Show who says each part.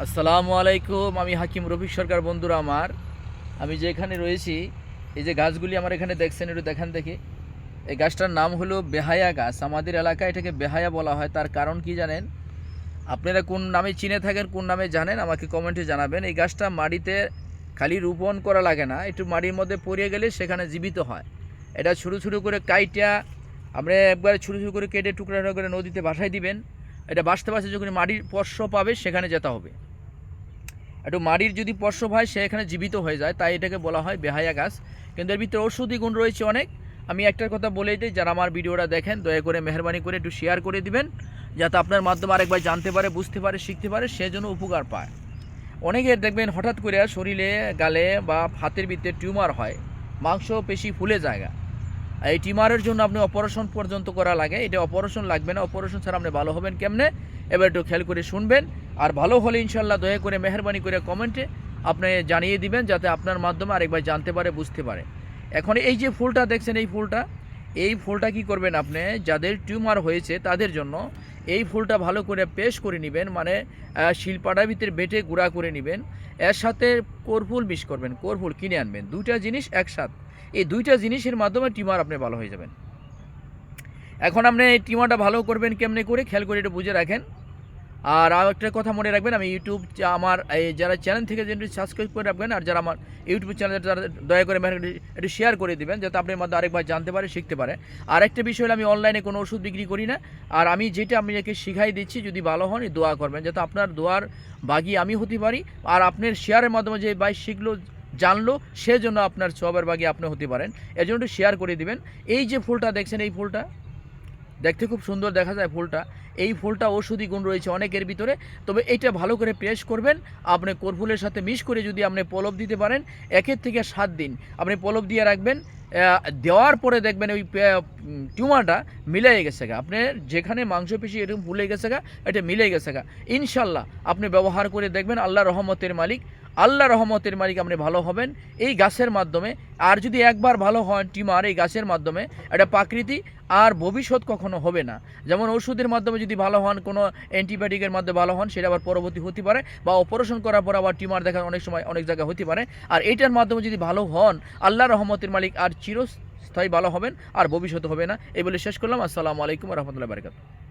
Speaker 1: আসসালামু আলাইকুম। আমি হাকিম রফিক সরকার। বন্ধুরা আমার, আমি যেখানে রয়েছি, এই যে গাছগুলি আমার এখানে দেখছেন, একটু দেখান দেখি। এই গাছটার নাম হলো বেহায়া গাছ। আমাদের এলাকায় এটাকে বেহায়া বলা হয়। তার কারণ কি জানেন? আপনারা কোন নামে চিনে থাকেন, কোন নামে জানেন, আমাকে কমেন্টে জানাবেন। এই গাছটা মাটিতে খালি রোপণ করা লাগে না, একটু মাটির মধ্যে পড়ে গেলে সেখানে জীবিত হয়। এটা ছোটো ছোটো করে কাইটা আপনি একবারে ছোটো ছোটো করে কেটে টুকরা টুকরা করে নদীতে ভাসাই দিবেন। এটা বাঁচতে বাঁচতে যখন মাটির স্পর্শ পাবে সেখানে যেতে হবে। একটু মাটির যদি প্রসব হয় সে এখানে জীবিত হয়ে যায়, তাই এটাকে বলা হয় বেহায়া গাছ। কিন্তু এর ভিতরে ঔষধি গুণ রয়েছে অনেক। আমি একটার কথা বলেই দিই, যারা আমার ভিডিওটা দেখেন দয়া করে মেহরবানি করে একটু শেয়ার করে দিবেন, যাতে আপনার মাধ্যমে আরেকবার জানতে পারে, বুঝতে পারে, শিখতে পারে, সেজন্য উপকার পায়। অনেকের দেখবেন হঠাৎ করে শরীরে, গালে বা হাতের ভিতরে টিউমার হয়, মাংস পেশি ফুলে জায়গা। এই টিউমারের জন্য আপনি অপারেশন পর্যন্ত করা লাগে। এটা অপারেশন লাগবে না। অপারেশন ছাড়া আপনি ভালো হবেন কেমনে, এবার একটু খেয়াল করে শুনবেন। আর ভালো হলে ইনশাল্লাহ দয়া করে মেহরবানি করে কমেন্টে আপনি জানিয়ে দিবেন, যাতে আপনার মাধ্যমে আরেকবার জানতে পারে, বুঝতে পারে। এখন এই যে ফুলটা দেখছেন, এই ফুলটা কি করবেন আপনি, যাদের টিউমার হয়েছে তাদের জন্য এই ফুলটা ভালো করে পেস্ট করে নেবেন, মানে শিলপাটার ভিতরে বেটে গুঁড়া করে নেবেন। এর সাথে কর্পুর মিক্স করবেন, কর্পুর কিনে আনবেন, দুইটা জিনিস একসাথে। এই দুইটা জিনিসের মাধ্যমে টিউমার আপনি ভালো হয়ে যাবেন। এখন আপনি এই টিউমারটা ভালো করবেন কেমনে করে, খেয়াল করে একটু বুঝে রাখেন। আর একটা কথা মনে রাখবেন, আমি ইউটিউব আমার এই যারা চ্যানেল থেকে যেন সাবস্ক্রাইব করে রাখবেন, আর যারা আমার ইউটিউব চ্যানেল তারা দয়া করে একটু শেয়ার করে দিবেন, যাতে আপনার মধ্যে আরেকবার জানতে পারে, শিখতে পারে। আর একটা বিষয় হলো, আমি অনলাইনে কোনো ওষুধ বিক্রি করি না। আর আমি যেটা আপনাকে শিখাই দিচ্ছি, যদি ভালো হন দোয়া করবেন, যাতে আপনার দোয়ার বাগি আমি হতে পারি। আর আপনার শেয়ারের মাধ্যমে যে ভাই শিখলো, জানলো, সেজন্য আপনার সবার বাগি আপনি হতে পারেন। এর জন্য একটু শেয়ার করে দিবেন। এই যে ফুলটা দেখছেন, এই ফুলটা দেখতে খুব সুন্দর দেখা যায় ফুলটা। এই ফুলটা ঔষধি গুণ রয়েছে অনেকের ভিতরে। তবে এইটা ভালো করে পেস্ট করবেন, আপনি কর্পুরের সাথে মিক্স করে যদি আপনি পলব দিতে পারেন, 1 থেকে 7 দিন আপনি পলব দিয়ে রাখবেন। দেওয়ার পরে দেখবেন ওই টিউমারটা মিলে গেছে গা, আপনার যেখানে মাংসপেশি এরকম ফুলে গেছে গা, এটা মিলে গেছে গা। ইনশাল্লাহ আপনি ব্যবহার করে দেখবেন, আল্লাহ রহমতের মালিক, আপনি ভালো হবেন এই গাছের মাধ্যমে। আর যদি একবার ভালো হন টিউমার এই গাছের মাধ্যমে, এটা প্রাকৃতি, আর ভবিষ্যৎ কখনো হবে না। যেমন ওষুধের মাধ্যমে যদি ভালো হন, কোনো অ্যান্টিবায়োটিকের মাধ্যমে ভালো হন, সেটা আবার পরবর্তী হতে পারে, বা অপারেশন করার পর আবার টিউমার দেখার অনেক সময় অনেক জায়গায় হতে পারে। আর এইটার মাধ্যমে যদি ভালো হন, আল্লাহ রহমতের মালিক, আর চিরস্থায়ী ভালো হবেন, আর ভবিষ্যৎ হবে না। এই বলে শেষ করলাম। আসসালামু আলাইকুম রহমতুল্লাহ বারকাতুহু।